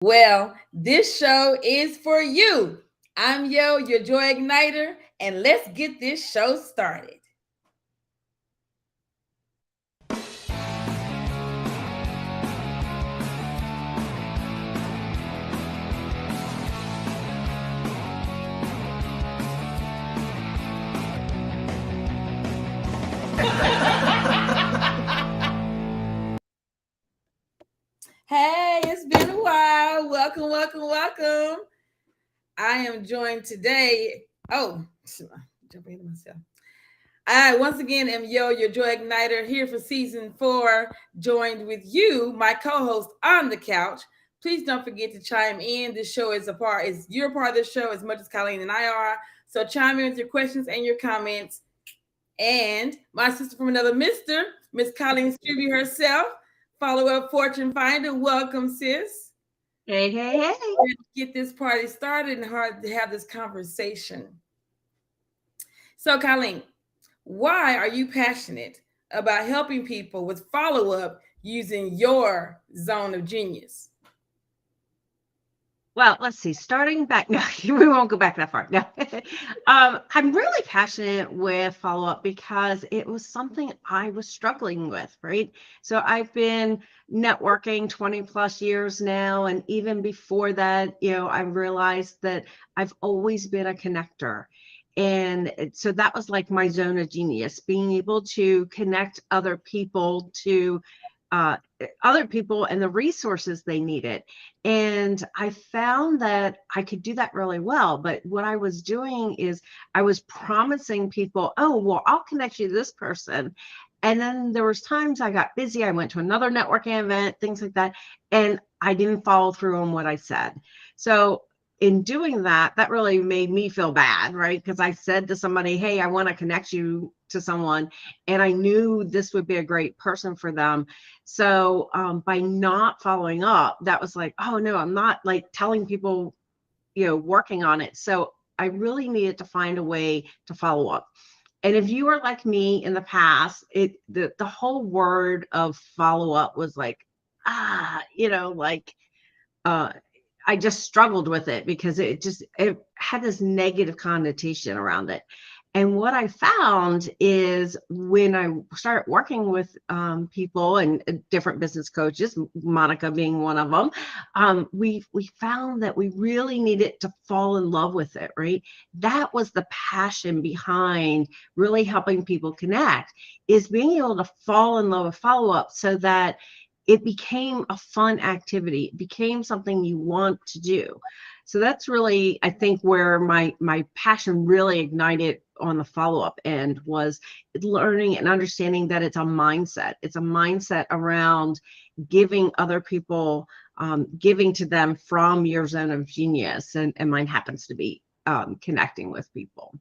Well, this show is for you. I'm Yo, your joy igniter, and let's get this show started. Hey, it's been a while. Welcome, welcome, welcome. I am joined today. Oh, jumping into myself. I once again am Yo, your joy igniter, here for season 4, joined with you, my co-host on the couch. Please don't forget to chime in. This show is you're part of the show as much as Colleen and I are. So chime in with your questions and your comments. And my sister from another mister, Miss Colleen Strube herself, follow-up fortune finder. Welcome, sis. Hey, hey, hey. Let's get this party started and hard to have this conversation. So, Colleen, why are you passionate about helping people with follow-up using your zone of genius? Well, let's see. Starting back, no, we won't go back that far. No, I'm really passionate with follow up because it was something I was struggling with, right? So I've been networking 20 plus years now. And even before that, I realized that I've always been a connector. And so that was like my zone of genius, being able to connect uh, other people and the resources they needed. And I found that I could do that really well. But what I was doing is I was promising people, oh, well, I'll connect you to this person. And then there was times I got busy. I went to another networking event, things like that. And I didn't follow through on what I said. So in doing that, that really made me feel bad, right? Because I said to somebody, hey, I want to connect you to someone. And I knew this would be a great person for them. So by not following up, that was like, oh no, I'm not like telling people, working on it. So I really needed to find a way to follow up. And if you were like me in the past, the whole word of follow up was like, like uh I just struggled with it because it had this negative connotation around it. And what I found is when I started working with people and different business coaches, Monica being one of them, we found that we really needed to fall in love with it, right? That was the passion behind really helping people connect, is being able to fall in love with follow-up so that it became a fun activity. It became something you want to do. So that's really, I think, where my passion really ignited on the follow-up end, was learning and understanding that it's a mindset. It's a mindset around giving other people, giving to them from your zone of genius. And mine happens to be connecting with people.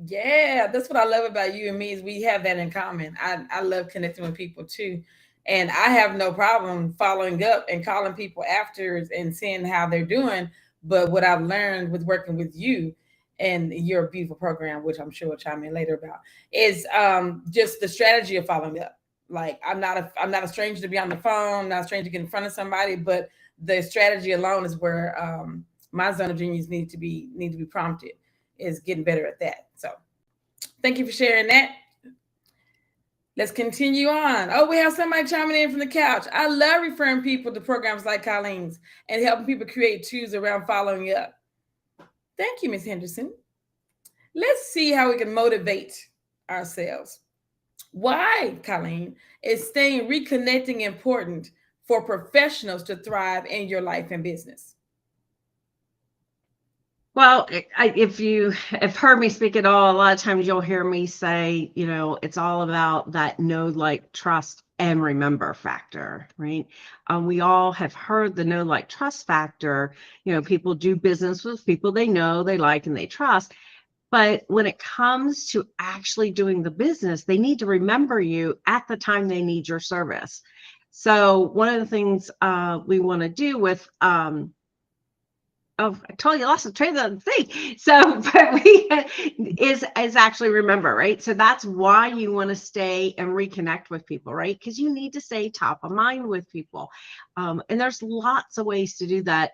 Yeah, that's what I love about you and me is we have that in common. I love connecting with people too. And I have no problem following up and calling people after and seeing how they're doing. But what I've learned with working with you and your beautiful program, which I'm sure we'll chime in later about, is just the strategy of following up. Like I'm not a stranger to be on the phone, not a stranger to get in front of somebody, but the strategy alone is where my zone of genius need to be prompted, is getting better at that. So thank you for sharing that. Let's continue on. Oh, we have somebody chiming in from the couch. I love referring people to programs like Colleen's and helping people create tools around following up. Thank you, Miss Henderson. Let's see how we can motivate ourselves. Why, Colleen, is staying reconnecting important for professionals to thrive in your life and business? Well, if you have heard me speak at all, a lot of times you'll hear me say, it's all about that know, like, trust, and remember factor, right? We all have heard the know, like, trust factor. People do business with people they know, they like, and they trust. But when it comes to actually doing the business, they need to remember you at the time they need your service. So one of the things we want to do with Oh, I totally lost the train of thing. So, but we is actually remember, right? So that's why you want to stay and reconnect with people, right? Because you need to stay top of mind with people. And there's lots of ways to do that.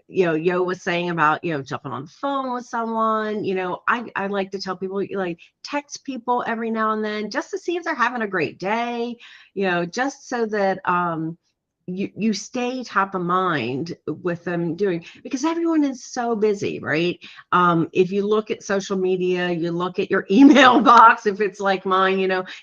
Yo was saying about, jumping on the phone with someone. I like to tell people, like, text people every now and then just to see if they're having a great day, just so that you stay top of mind with them doing, because everyone is so busy, right? If you look at social media, you look at your email box, if it's like mine,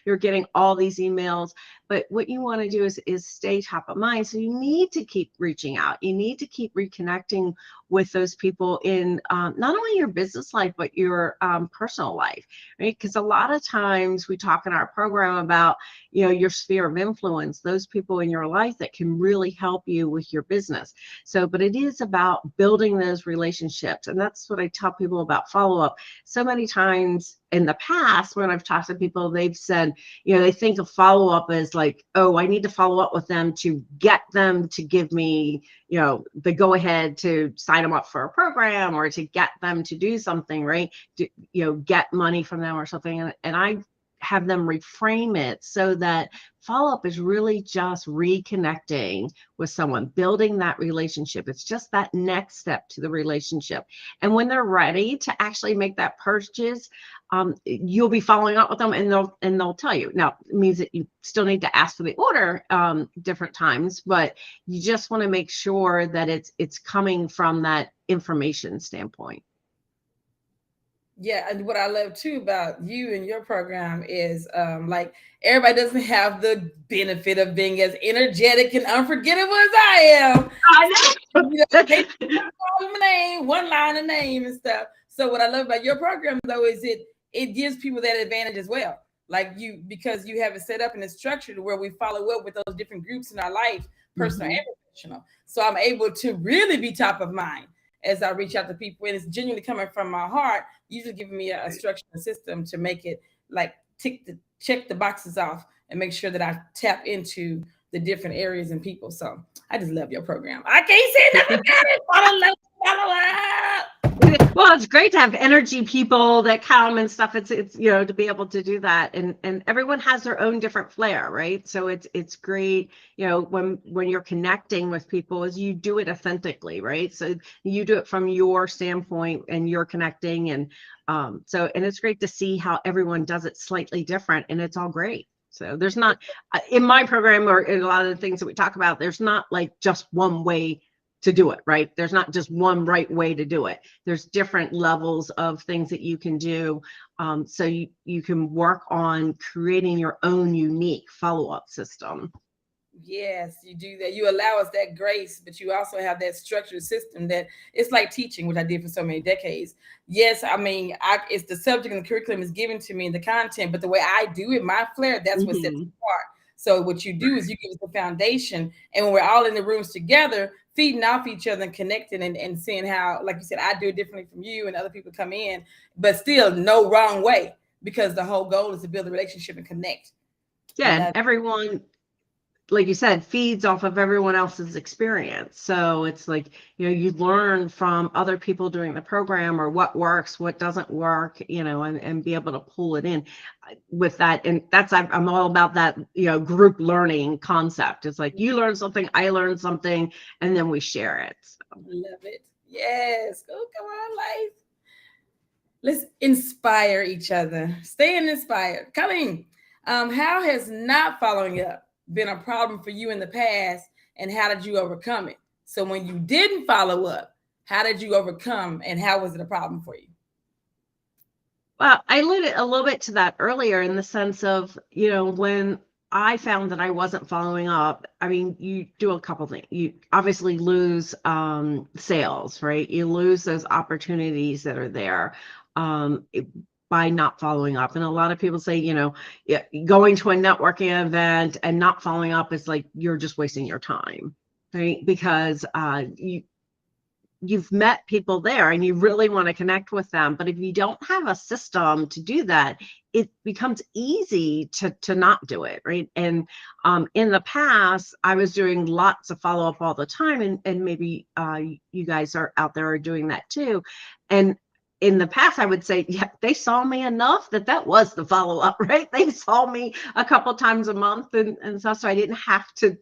you're getting all these emails. But what you want to do is stay top of mind. So you need to keep reaching out. You need to keep reconnecting with those people in not only your business life, but your personal life, right? Because a lot of times we talk in our program about, your sphere of influence, those people in your life that can really help you with your business. So, but it is about building those relationships. And that's what I tell people about follow-up. So many times in the past, when I've talked to people, they've said, they think of follow-up as like, oh, I need to follow up with them to get them to give me, the go ahead to sign them up for a program, or to get them to do something, right? To, get money from them or something. And I have them reframe it so that follow-up is really just reconnecting with someone, building that relationship. It's just that next step to the relationship. And when they're ready to actually make that purchase, you'll be following up with them, and they'll tell you. Now, it means that you still need to ask for the order different times, but you just want to make sure that it's coming from that information standpoint. Yeah, and what I love too about you and your program is like everybody doesn't have the benefit of being as energetic and unforgettable as I am. I They know. call my name, one line of name and stuff. So what I love about your program though is it gives people that advantage as well. Like you, because you have it set up and it's structured where we follow up with those different groups in our life, personal Mhm. and professional. So I'm able to really be top of mind as I reach out to people, and it's genuinely coming from my heart. You just giving me a structure and system to make it like check the boxes off and make sure that I tap into the different areas and people. So I just love your program. I can't say nothing about it. Follow up. Well, it's great to have energy people that come and stuff. It's to be able to do that, and everyone has their own different flair, right? So it's great, when you're connecting with people, is you do it authentically, right? So you do it from your standpoint, and you're connecting, and and it's great to see how everyone does it slightly different, and it's all great. So there's not, in my program or in a lot of the things that we talk about, there's not like just one way to do it, right? There's not just one right way to do it. There's different levels of things that you can do. So you can work on creating your own unique follow-up system. Yes, you do that. You allow us that grace, but you also have that structured system that it's like teaching, which I did for so many decades. Yes, I mean, it's the subject and the curriculum is given to me and the content, but the way I do it, my flair, that's what sets it Mhm. apart. So what you do is you give us the foundation, and when we're all in the rooms together, feeding off each other and connecting and seeing how, like you said, I do it differently from you and other people come in, but still no wrong way, because the whole goal is to build a relationship and connect. I Yeah, and love everyone, like you said, feeds off of everyone else's experience. So it's like, you learn from other people doing the program, or what works, what doesn't work, and be able to pull it in with that. And I'm all about that, group learning concept. It's like you learn something, I learn something, and then we share it. So. Love it. Yes. Oh, come on, life. Let's inspire each other. Staying inspired. Colleen, how has not following up been a problem for you in the past, and how did you overcome it? So when you didn't follow up, how did you overcome, and how was it a problem for you? Well, I alluded a little bit to that earlier, in the sense of, when I found that I wasn't following up, I mean, you do a couple things. You obviously lose sales, right? You lose those opportunities that are there by not following up. And a lot of people say, yeah, going to a networking event and not following up is like you're just wasting your time, right? Because you've met people there and you really want to connect with them. But if you don't have a system to do that, it becomes easy to not do it, right? And in the past, I was doing lots of follow-up all the time, and maybe you guys are out there are doing that too. And in the past, I would say, yeah, they saw me enough that was the follow-up, right? They saw me a couple times a month and stuff, so I didn't have to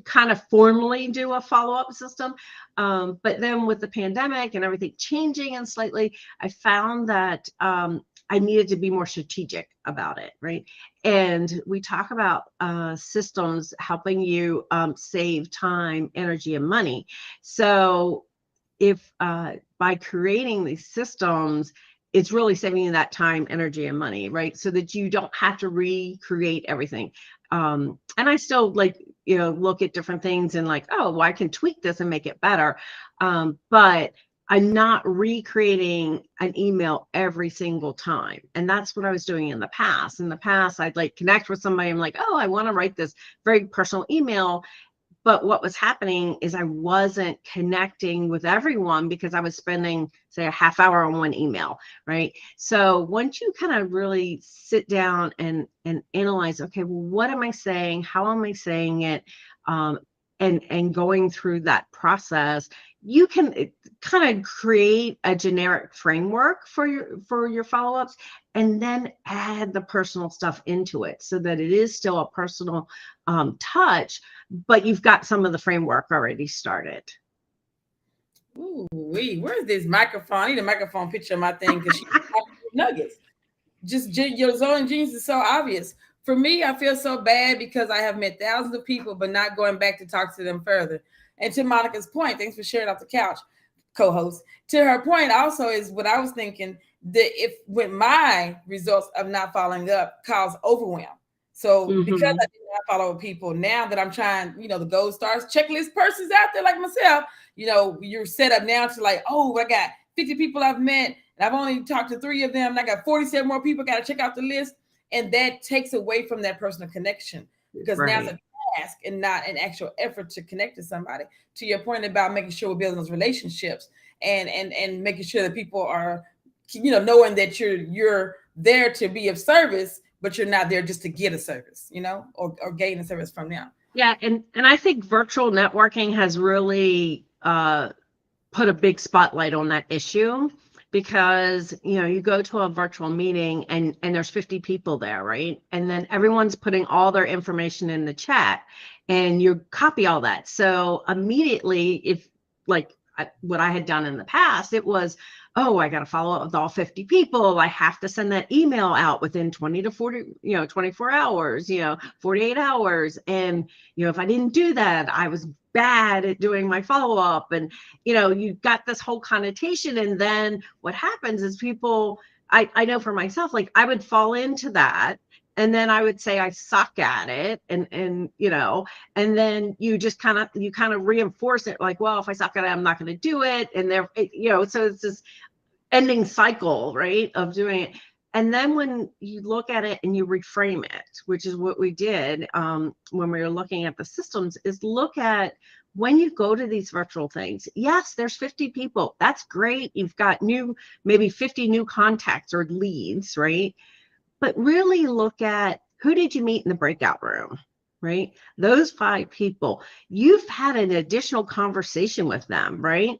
kind of formally do a follow-up system. But then with the pandemic and everything changing and slightly, I found that I needed to be more strategic about it, right? And we talk about systems helping you save time, energy, and money. So if by creating these systems, it's really saving you that time, energy, and money, right? So that you don't have to recreate everything. And I still look at different things and like, oh, well, I can tweak this and make it better. But I'm not recreating an email every single time. And that's what I was doing in the past. In the past, I'd like connect with somebody. I'm like, oh, I want to write this very personal email. But what was happening is I wasn't connecting with everyone because I was spending, say, a half hour on one email, right? So once you kind of really sit down and analyze, okay, well, what am I saying? How am I saying it? And going through that process, you can kind of create a generic framework for your follow-ups, and then add the personal stuff into it so that it is still a personal touch, but you've got some of the framework already started. Ooh, where's this microphone? I need a microphone picture of my thing because she nuggets. Just your zone genius is so obvious. For me, I feel so bad because I have met thousands of people, but not going back to talk to them further. And to Monica's point, thanks for sharing off the couch, co-host. To her point also is what I was thinking, that if with my results of not following up cause overwhelm. So because I did not follow people, now that I'm trying, the gold stars checklist persons out there like myself, you're set up now to like, oh, I got 50 people I've met and I've only talked to 3 of them. And I got 47 more people, got to check out the list. And that takes away from that personal connection because now it's a task and not an actual effort to connect to somebody. To your point about making sure we're building those relationships and making sure that people are, knowing that you're there to be of service, but you're not there just to get a service, or gain a service from them. Yeah. And I think virtual networking has really put a big spotlight on that issue. Because, you go to a virtual meeting and there's 50 people there, right? And then everyone's putting all their information in the chat and you copy all that. So immediately, if like what I had done in the past, it was, oh, I got to follow up with all 50 people. I have to send that email out within 20 to 40, 24 hours, 48 hours. And, if I didn't do that, I was bad at doing my follow-up. And, you've got this whole connotation. And then what happens is people, I know for myself, like I would fall into that. And then I would say I suck at it. And then you just kind of reinforce it like, well, if I suck at it, I'm not going to do it. And so it's this ending cycle, right, of doing it. And then when you look at it and you reframe it, which is what we did when we were looking at the systems, is look at when you go to these virtual things. Yes, there's 50 people. That's great. You've got maybe 50 new contacts or leads, right? But really look at who did you meet in the breakout room, right? Those 5 people, you've had an additional conversation with them, right?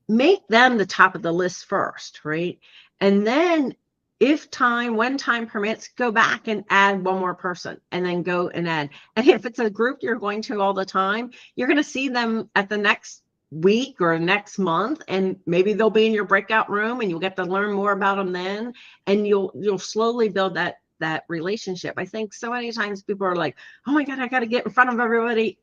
Make them the top of the list first, right? And then when time permits, go back and add one more person and then go and add. And if it's a group you're going to all the time, you're going to see them at the next week or next month, and maybe they'll be in your breakout room and you'll get to learn more about them then. And you'll slowly build that relationship. I think so many times people are like, oh my God, I got to get in front of everybody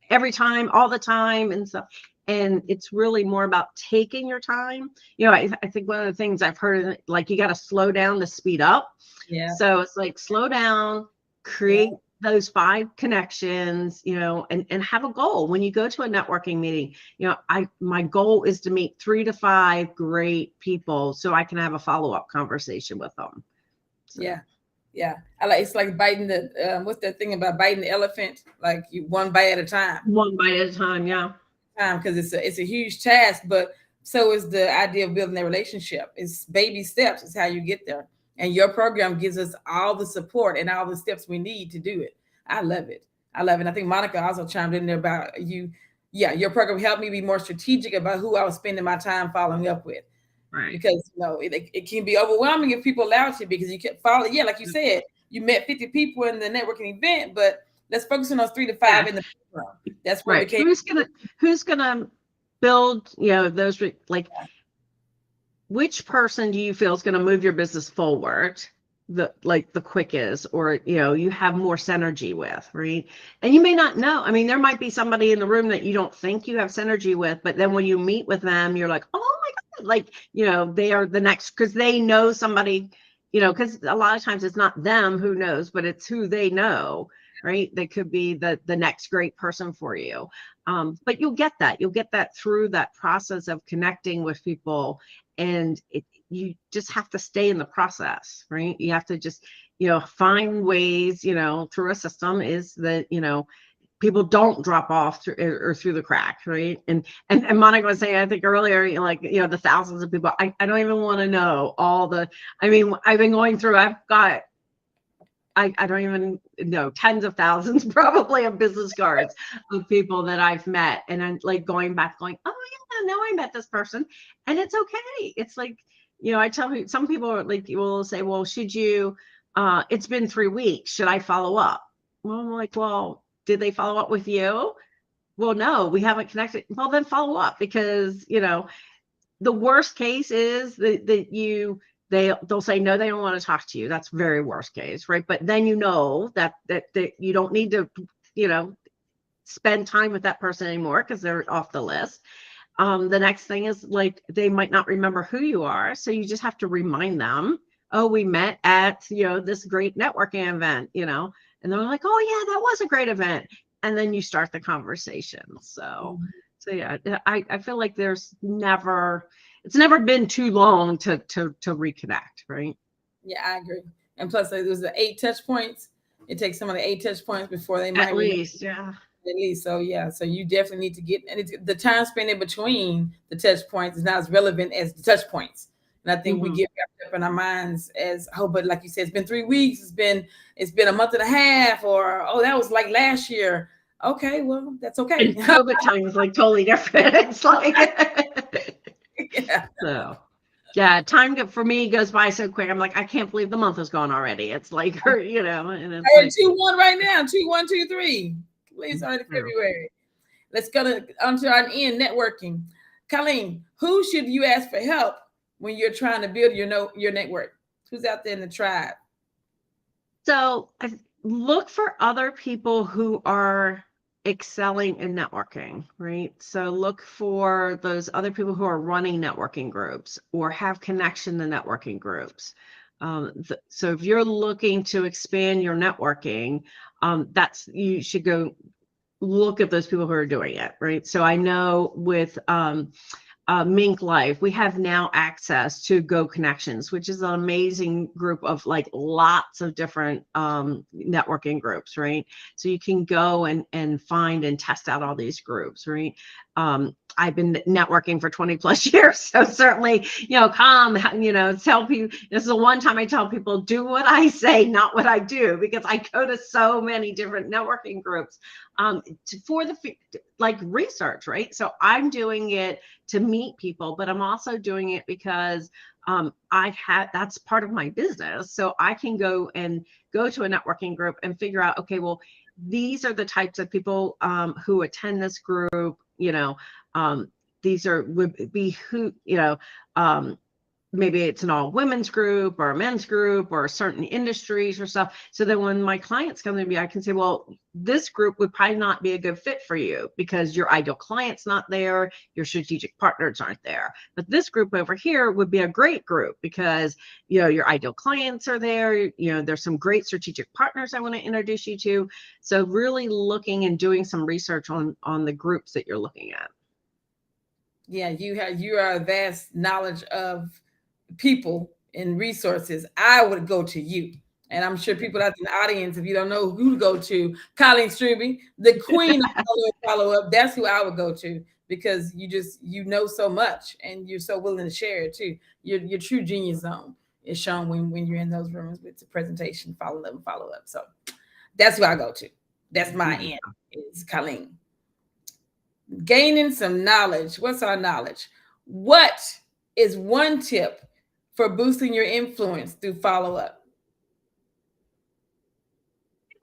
every time, all the time. And stuff. And it's really more about taking your time. I think one of the things I've heard, like, you got to slow down to speed up. Yeah. So it's like, slow down, create those 5 connections, and have a goal. When you go to a networking meeting, my goal is to meet 3 to 5 great people so I can have a follow-up conversation with them. So. Yeah. It's like biting what's that thing about biting the elephant? Like you one bite at a time. One bite at a time. Yeah. time because it's a huge task, but so is the idea of building a relationship. It's baby steps. It's how you get there, and your program gives us all the support and all the steps we need to do it. I love it. I love it. I think Monica also chimed in there about you. Yeah, your program helped me be more strategic about who I was spending my time following up with, Right. because it can be overwhelming if people allow it to, because you can follow. Yeah, like you said, you met 50 people in the networking event, but let's focus on those 3 to 5 Yeah. in the program. That's where it Right. became. Who's gonna build, those like which person do you feel is going to move your business forward the quickest, or you have more synergy with, right? And you may not know. I mean, there might be somebody in the room that you don't think you have synergy with, but then when you meet with them, you're like, oh my God, like, they are the next, because they know somebody, because a lot of times it's not them who knows, but it's who they know, right? They could be the next great person for you. But you'll get that through that process of connecting with people, and you just have to stay in the process, right? You have to just find ways, through a system, is that people don't drop off through or through the crack, right? And Monica was saying, I think earlier, like the thousands of people, I don't even want to know all the. I mean, I've been going through, I've got, I don't even know, tens of thousands probably of business cards of people that I've met. And I'm like going back, going, oh yeah, now I met this person. And it's okay. It's like, I tell you, some people are like, you will say, well, should you, it's been 3 weeks. Should I follow up? Well, I'm like, well, did they follow up with you? Well, no, we haven't connected. Well, then follow up, because, the worst case is that they'll say no, they don't want to talk to you. That's very worst case, right? But then that you don't need to spend time with that person anymore because they're off the list. The next thing is, like, they might not remember who you are, so you just have to remind them, oh, we met at this great networking event, and they're like, oh yeah, that was a great event, and then you start the conversation. So yeah, I feel like it's never been too long to reconnect, right? Yeah, I agree. And plus, there's the 8 touch points. It takes some of the 8 touch points before they might At remember, least, yeah. at least. So yeah, so you definitely need to get, and the time spent in between the touch points is not as relevant as the touch points. And I think we Hmm. get wrapped up in our minds as, oh, but like you said, it's been 3 weeks, it's been a month and a half, or oh, that was like last year. Okay, well, that's okay. And COVID time is like totally different. It's like Yeah. so. Yeah, for me goes by so quick. I'm like, I can't believe the month is gone already. It's like, and it's I had like, 2-1 right now. 2-1, 2-3. Please, already true. February. Let's go onto our end, networking. Colleen, who should you ask for help when you're trying to build your network? Who's out there in the tribe? So I look for other people who are excelling in networking, right? So look for those other people who are running networking groups or have connection to networking groups. So if you're looking to expand your networking, you should go look at those people who are doing it, right? So I know with Mink Life, we have now access to Go Connections, which is an amazing group of like lots of different networking groups, right? So you can go and find and test out all these groups, right? I've been networking for 20 plus years. So certainly, tell people, this is the one time I tell people, do what I say, not what I do, because I go to so many different networking groups for the like research, right? So I'm doing it to meet people, but I'm also doing it because that's part of my business. So I can go to a networking group and figure out, okay, well, these are the types of people who attend this group, these would be who, maybe it's an all women's group or a men's group or certain industries or stuff. So then when my clients come to me, I can say, well, this group would probably not be a good fit for you because your ideal client's not there, your strategic partners aren't there. But this group over here would be a great group because, your ideal clients are there. There's some great strategic partners I want to introduce you to. So really looking and doing some research on the groups that you're looking at. Yeah, you are a vast knowledge of people and resources. I would go to you. And I'm sure people out in the audience, if you don't know who to go to, Colleen Strube, the queen of follow up, that's who I would go to, because you know so much and you're so willing to share it too. Your true genius zone is shown when you're in those rooms with the presentation, follow up. So that's who I go to. That's my end, is Colleen. Gaining some knowledge. What's our knowledge? What is one tip for boosting your influence through follow up?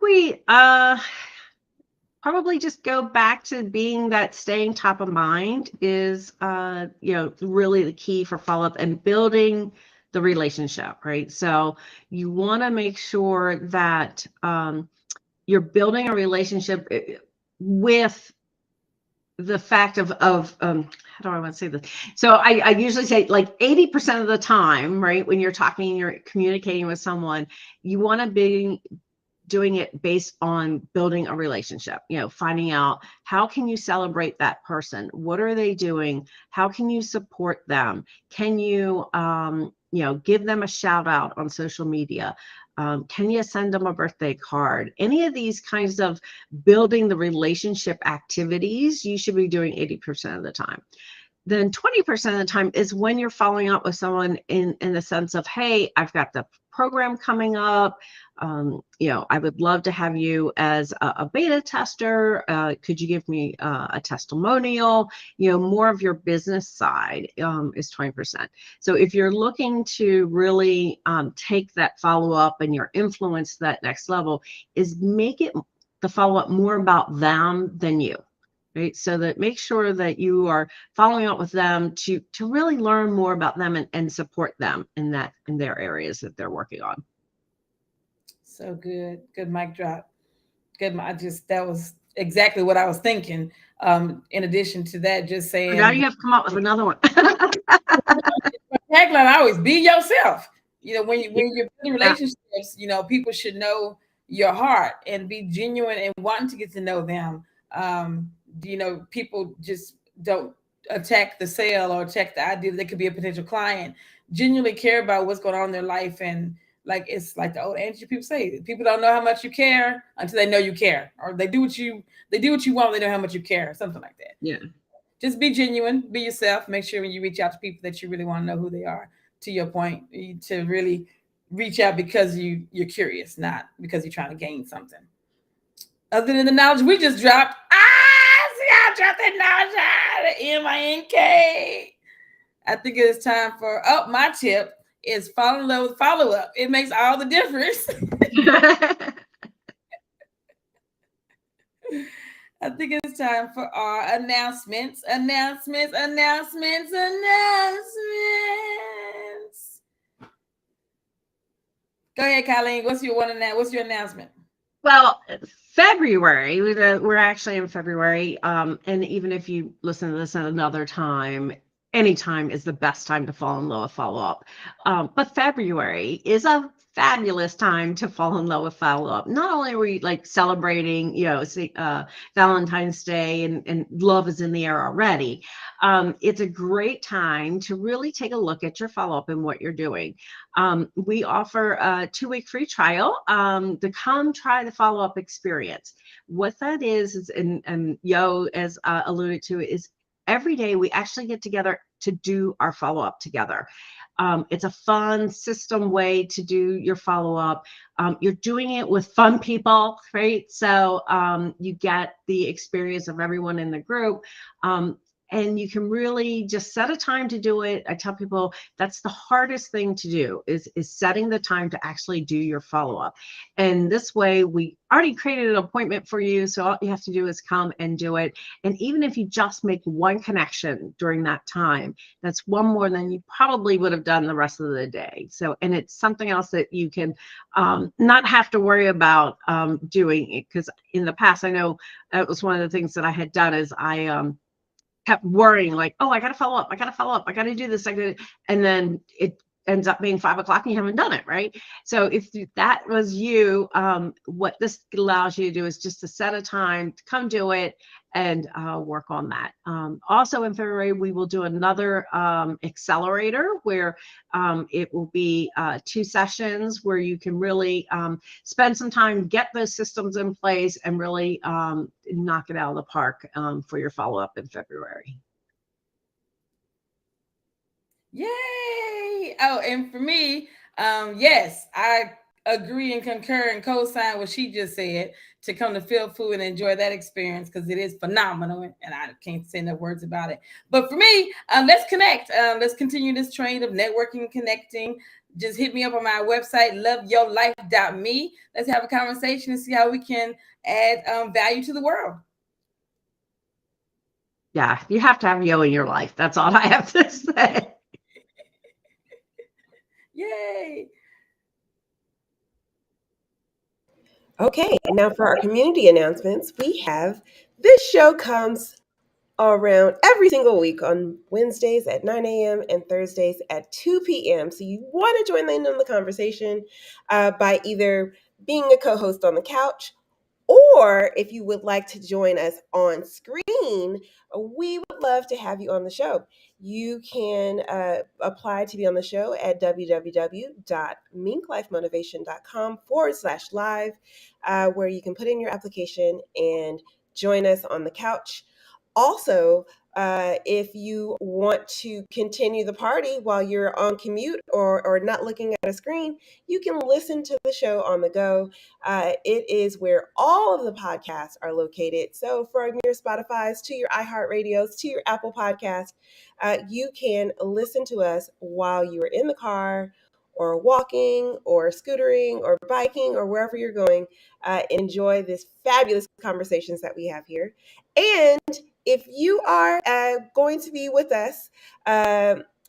We probably just go back to being that staying top of mind is really the key for follow-up and building the relationship, right? So you want to make sure that you're building a relationship with the fact of how do I want to say this? So I usually say like 80% of the time, right, when you're talking, you're communicating with someone, you want to be doing it based on building a relationship, finding out how can you celebrate that person? What are they doing? How can you support them? Can you, give them a shout out on social media? Can you send them a birthday card? Any of these kinds of building the relationship activities, you should be doing 80% of the time. Then 20% of the time is when you're following up with someone in the sense of, hey, I've got the program coming up. I would love to have you as a beta tester. Could you give me a testimonial? More of your business side is 20%. So if you're looking to really take that follow up and your influence to that next level, is make it the follow up more about them than you. Right. So that make sure that you are following up with them to really learn more about them and support them in their areas that they're working on. So good. Good mic drop. Good. That was exactly what I was thinking. In addition to that, just saying, Now you have to come up with another one. tagline I always be yourself. When you're building Yeah. relationships, people should know your heart and be genuine and wanting to get to know them. People just don't attack the sale or attack the idea that they could be a potential client. Genuinely care about what's going on in their life, and like it's like the old ancient people say, people don't know how much you care until they know you care, or they do what you want. They know how much you care, something like that. Yeah. Just be genuine, be yourself. Make sure when you reach out to people that you really want to know who they are. To your point, to really reach out because you're curious, not because you're trying to gain something. Other than the knowledge we just dropped, see how I dropped that knowledge, the MINK. I think it's time for my tip is fall in love with follow up. It makes all the difference. I think it's time for our announcements. Go ahead, Colleen. What's your announcement? Well, February, we're actually in February. And even if you listen to this at another time, anytime is the best time to fall in love with follow up. But February is a fabulous time to fall in love with follow up. Not only are we like celebrating, Valentine's Day and love is in the air already. It's a great time to really take a look at your follow up and what you're doing. We offer a 2-week free trial to come try the follow-up experience. What that is and Yo, as alluded to, is every day we actually get together to do our follow-up together. It's a fun system way to do your follow-up. You're doing it with fun people, right? So you get the experience of everyone in the group. And you can really just set a time to do it. I tell people that's the hardest thing to do is setting the time to actually do your follow-up. And this way, we already created an appointment for you. So all you have to do is come and do it. And even if you just make one connection during that time, that's one more than you probably would have done the rest of the day. So, and it's something else that you can not have to worry about doing it. Because in the past, I know that was one of the things that I had done is I kept worrying like, oh, I got to follow up. I got to do this. And then it ends up being 5 o'clock and you haven't done it, right? So if that was you, what this allows you to do is just to set a time to come do it and work on that. Also in February, we will do another accelerator where it will be 2 sessions where you can really spend some time, get those systems in place, and really knock it out of the park for your follow-up in February. Yay! Oh, and for me, yes, I agree and concur and co-sign what she just said, to come to Feel Food and enjoy that experience, because it is phenomenal, and I can't say enough words about it. But for me, let's connect. Let's continue this train of networking, connecting. Just hit me up on my website, loveyourlife.me. Let's have a conversation and see how we can add value to the world. Yeah, you have to have yo in your life. That's all I have to say. Yay! Okay, now for our community announcements, we have this show comes around every single week on Wednesdays at 9 a.m. and Thursdays at 2 p.m. So you want to join in on the conversation by either being a co-host on the couch, or if you would like to join us on screen, we would love to have you on the show. You can apply to be on the show at www.minklifemotivation.com/live, where you can put in your application and join us on the couch. Also, if you want to continue the party while you're on commute or not looking at a screen, you can listen to the show on the go. It is where all of the podcasts are located. So from your Spotify's to your iHeartRadios to your Apple Podcasts, you can listen to us while you are in the car or walking or scootering or biking or wherever you're going. Enjoy this fabulous conversations that we have here. And if you are going to be with us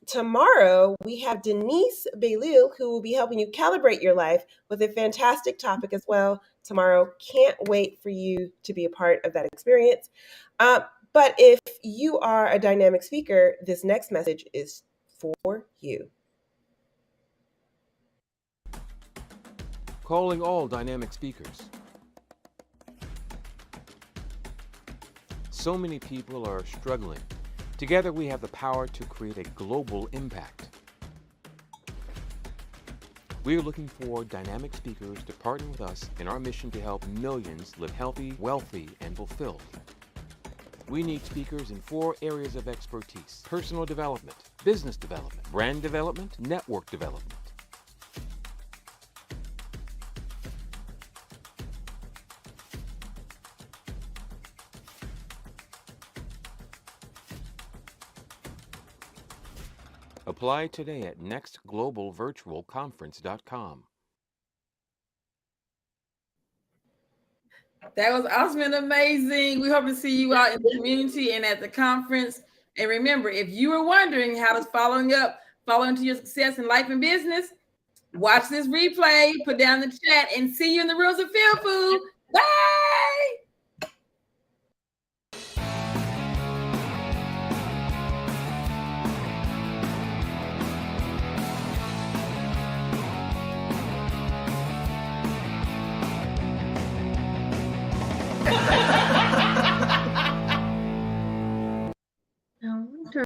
tomorrow, we have Denise Bailil, who will be helping you calibrate your life with a fantastic topic as well tomorrow. Can't wait for you to be a part of that experience. But if you are a dynamic speaker, this next message is for you. Calling all dynamic speakers. So many people are struggling. Together we have the power to create a global impact. We are looking for dynamic speakers to partner with us in our mission to help millions live healthy, wealthy, and fulfilled. We need speakers in 4 areas of expertise: personal development, business development, brand development, network development. Apply today at nextglobalvirtualconference.com. That was awesome and amazing. We hope to see you out in the community and at the conference. And remember, if you were wondering how does following to your success in life and business, watch this replay, put down the chat, and see you in the rooms of Feel Food. Bye.